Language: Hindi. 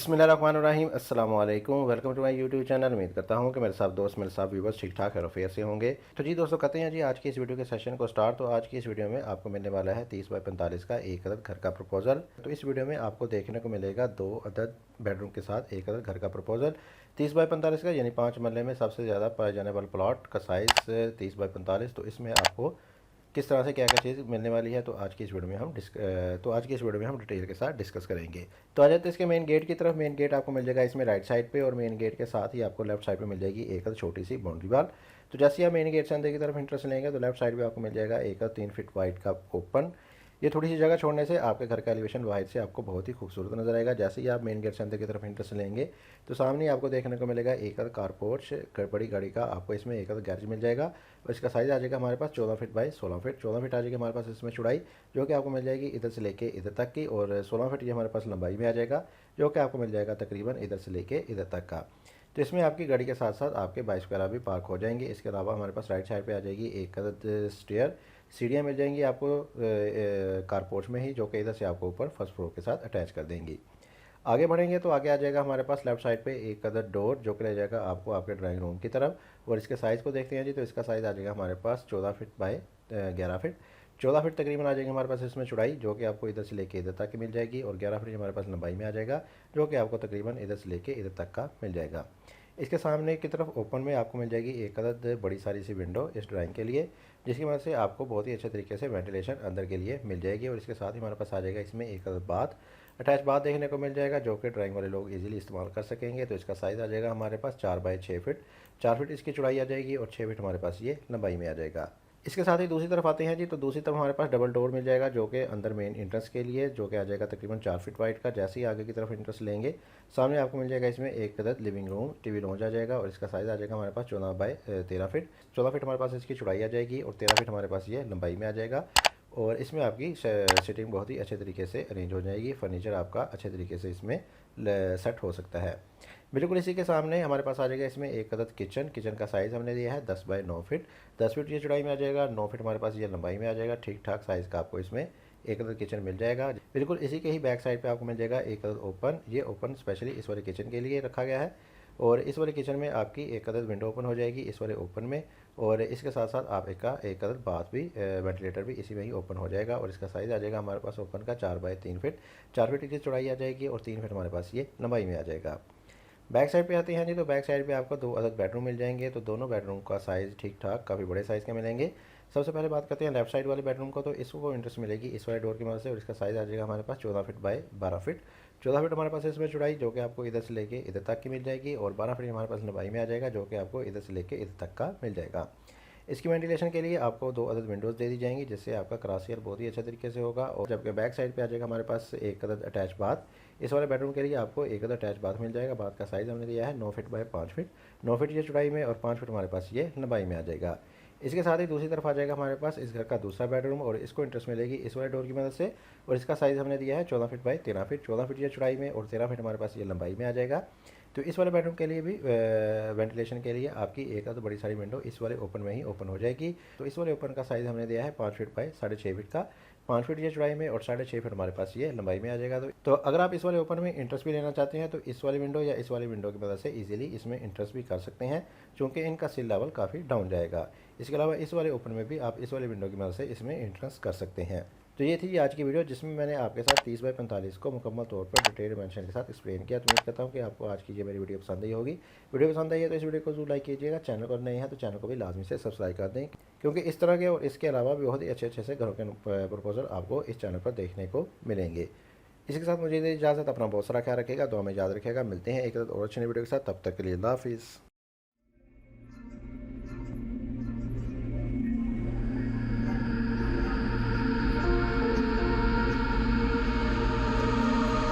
बिस्मिल्लाहिर्रहमानिर्रहीम अस्सलाम वालेकुम। Welcome to my YouTube channel. उम्मीद करता हूँ कि मेरे साथ दोस्त मेरे साथ व्यूवर्स ठीक ठाक खैरियत से होंगे। तो जी दोस्तों, कहते हैं जी आज की इस वीडियो के सेशन को स्टार्ट। तो आज की इस वीडियो में आपको मिलने वाला है 30 बाई 45 का एक अदद घर का प्रपोजल। तो इस वीडियो में आपको देखने को मिलेगा 2 अदद बेडरूम के साथ एक अदद घर का प्रपोजल 30 बाई 45 का, यानी 5 मरले में सबसे ज़्यादा पाए जाने वाले प्लॉट का साइज़ 30 बाई 45। तो इसमें आपको किस तरह से क्या क्या चीज़ मिलने वाली है, तो आज की इस वीडियो में हम डिटेल के साथ डिस्कस करेंगे। तो आ जाते हैं इसके मेन गेट की तरफ। मेन गेट आपको मिल जाएगा इसमें राइट साइड पे, और मेन गेट के साथ ही आपको लेफ्ट साइड पे मिल जाएगी एक छोटी सी बाउंड्री वाल। तो जैसे ही आप मेन गेट से अंदर की तरफ इंट्रेस्ट लेंगे तो लेफ्ट साइड पे आपको मिल जाएगा एक 3 फीट वाइड का ओपन। ये थोड़ी सी जगह छोड़ने से आपके घर का एलिवेशन बाहर से आपको बहुत ही खूबसूरत नजर आएगा। जैसे ही आप मेन गेट से अंदर की तरफ इंट्रेस्ट लेंगे तो सामने आपको देखने को मिलेगा एक कारपोर्च बड़ी गाड़ी का, आपको इसमें एक गैरेज मिल जाएगा। और इसका साइज़ आ जाएगा हमारे पास 14 फीट बाई 16 फीट। 14 फीट आ जाएगी हमारे पास इसमें चौड़ाई, जो कि आपको मिल जाएगी इधर से लेके इधर तक की, और 16 फीट ये हमारे पास लंबाई में आ जाएगा, जो कि आपको मिल जाएगा तकरीबन इधर से लेके इधर तक का। तो इसमें आपकी गाड़ी के साथ साथ आपके बाइक वगैरह भी पार्क हो जाएंगे। इसके अलावा हमारे पास राइट साइड पे आ जाएगी एक अदद स्टेयर, सीढ़ियाँ मिल जाएंगी आपको कारपोर्च में ही, जो कि इधर से आपको ऊपर फर्स्ट फ्लोर के साथ अटैच कर देंगी। आगे बढ़ेंगे तो आगे आ जाएगा हमारे पास लेफ्ट साइड पे एक अदर डोर, जो कि ले जाएगा आपको आपके ड्राइंग रूम की तरफ। और इसके साइज़ को देखते हैं जी, तो इसका साइज़ आ जाएगा हमारे पास 14 फीट बाई 11 फीट। 14 फीट तकरीबन आ जाएगी हमारे पास इसमें चौड़ाई, जो कि आपको इधर से लेके इधर तक की मिल जाएगी, और 11 फीट हमारे पास लंबाई में आ जाएगा, जो कि आपको तकरीबन इधर से लेके इधर तक का मिल जाएगा। इसके सामने की तरफ ओपन में आपको मिल जाएगी एक अदद बड़ी सारी सी विंडो इस ड्राइंग के लिए, जिसकी वजह से आपको बहुत ही अच्छे तरीके से वेंटिलेशन अंदर के लिए मिल जाएगी। और इसके साथ ही हमारे पास आ जाएगा इसमें एक अदद बाथ, अटैच बाथ देखने को मिल जाएगा, जो कि ड्राइंग वाले लोग इजीली इस्तेमाल कर सकेंगे। तो इसका साइज़ आ जाएगा हमारे पास 4 बाई 6 फीट। 4 फीट इसकी चौड़ाई आ जाएगी, और 6 फीट हमारे पास ये लंबाई में आ जाएगा। इसके साथ ही दूसरी तरफ आते हैं जी, तो दूसरी तरफ हमारे पास डबल डोर मिल जाएगा, जो कि अंदर मेन इंट्रेंस के लिए, जो कि आ जाएगा तकरीबन 4 फीट वाइड का। जैसे ही आगे की तरफ इंट्रेंस लेंगे सामने आपको मिल जाएगा इसमें एक अदद लिविंग रूम टीवी लॉन्च आ जाएगा, और इसका साइज़ आ जाएगा हमारे पास 14 बाई 13 फीट। 14 फीट हमारे पास इसकी चौड़ाई आ जाएगी, और 13 फीट हमारे पास ये लंबाई में आ जाएगा। और इसमें आपकी सिटिंग बहुत ही अच्छे तरीके से अरेंज हो जाएगी, फर्नीचर आपका अच्छे तरीके से इसमें सेट हो सकता है। बिल्कुल इसी के सामने हमारे पास आ जाएगा इसमें एक अदद किचन। किचन का साइज़ हमने दिया है 10 बाई 9 फीट। 10 फीट ये चौड़ाई में आ जाएगा, 9 फीट हमारे पास ये लंबाई में आ जाएगा। ठीक ठाक साइज़ का आपको इसमें एक अदद किचन मिल जाएगा। बिल्कुल इसी के ही बैक साइड पे आपको मिल जाएगा एक अदद ओपन। ये ओपन स्पेशली इस वाले किचन के लिए रखा गया है, और इस वाले किचन में आपकी एक अदद विंडो ओपन हो जाएगी इस वाले ओपन में, और इसके साथ साथ आप एक अदद बाथ भी वेंटिलेटर भी इसी में ही ओपन हो जाएगा। और इसका साइज़ आ जाएगा हमारे पास ओपन का 4 बाई 3 फीट। 4 फीट की चौड़ाई आ जाएगी, और 3 फीट हमारे पास ये लंबाई में आ जाएगा। बैक साइड पे आते हैं जी, तो बैक साइड पे आपको 2 अदद बेडरूम मिल जाएंगे। तो दोनों बेडरूम का साइज़ ठीक ठाक काफ़ी बड़े साइज़ के मिलेंगे। सबसे पहले बात करते हैं लेफ्ट साइड वाले बेडरूम को। तो इसको इंटरेस्ट मिलेगी इस वाले डोर की मदद से, और इसका साइज़ आ जाएगा हमारे पास 14 फीट बाई 12 फीट। 14 फीट हमारे पास इसमें चौड़ाई, जो कि आपको इधर से लेके इधर तक की मिल जाएगी, और 12 फीट हमारे पास लंबाई में आ जाएगा, जो कि आपको इधर से लेके इधर तक का मिल जाएगा। इसकी वेंटिलेशन के लिए आपको 2 अदद विंडोज़ दे दी जाएंगी, जिससे आपका क्रॉस एयर बहुत ही अच्छे तरीके से होगा। और जबकि बैक साइड पे आ जाएगा हमारे पास एक अदद अटैच बाथ। इस वाले बेडरूम के लिए आपको एक अदद अटैच बाथ मिल जाएगा। बाथ का साइज़ हमने दिया है 9 फीट बाई 5 फीट। 9 फीट ये चौड़ाई में, और 5 फीट हमारे पास ये लंबाई में आ जाएगा। इसके साथ ही दूसरी तरफ आ जाएगा हमारे पास इस घर का दूसरा बेडरूम, और इसको इंटरेस्ट मिलेगी इस वाले डोर की मदद से। और इसका साइज़ हमने दिया है 14 फीट बाई 13 फीट। 14 फीट ये चौड़ाई में, और 13 फीट हमारे पास ये लंबाई में आ जाएगा। तो इस वाले बेडरूम के लिए भी वेंटिलेशन के लिए आपकी एक आध बड़ी सारी विंडो इस वाले ओपन में ही ओपन हो जाएगी। तो इस वाले ओपन का साइज़ हमने दिया है 5 फीट बाई 6.5 फीट का। 5 फीट ये चौड़ाई में, और 6.5 फीट हमारे पास ये लंबाई में आ जाएगा। तो अगर आप इस वाले ओपन में इंटरेस्ट भी लेना चाहते हैं, तो इस वाली विंडो या इस वाली विंडो की मदद से इजीली इसमें इंटरेस्ट भी कर सकते हैं, क्योंकि इनका सील लेवल काफ़ी डाउन जाएगा। इसके अलावा इस वाले ओपन में भी आप इस वाली विंडो की मदद से इसमें इंटरेस्ट कर सकते हैं। तो ये थी आज की वीडियो, जिसमें मैंने आपके साथ 30 बाई 45 को मुकम्मल तौर पर डिटेल मेंशन के साथ एक्सप्लेन किया। तो उम्मीद करता हूँ कि आपको आज की ये मेरी वीडियो पसंद आई होगी। वीडियो पसंद आई है तो इस वीडियो को जरूर लाइक कीजिएगा। चैनल पर नए हैं तो चैनल को भी लाजमी से सब्सक्राइब कर दें, क्योंकि इस तरह के और इसके अलावा भी बहुत ही अच्छे अच्छे से घरों के प्रपोजल आपको इस चैनल पर देखने को मिलेंगे। इसी के साथ मुझे इजाज़त। अपना बहुत सारा ख्याल रखेगा, दुआ में याद रखेगा। मिलते हैं एक और अच्छी वीडियो के साथ, तब तक के लिए अल्लाह हाफिज़।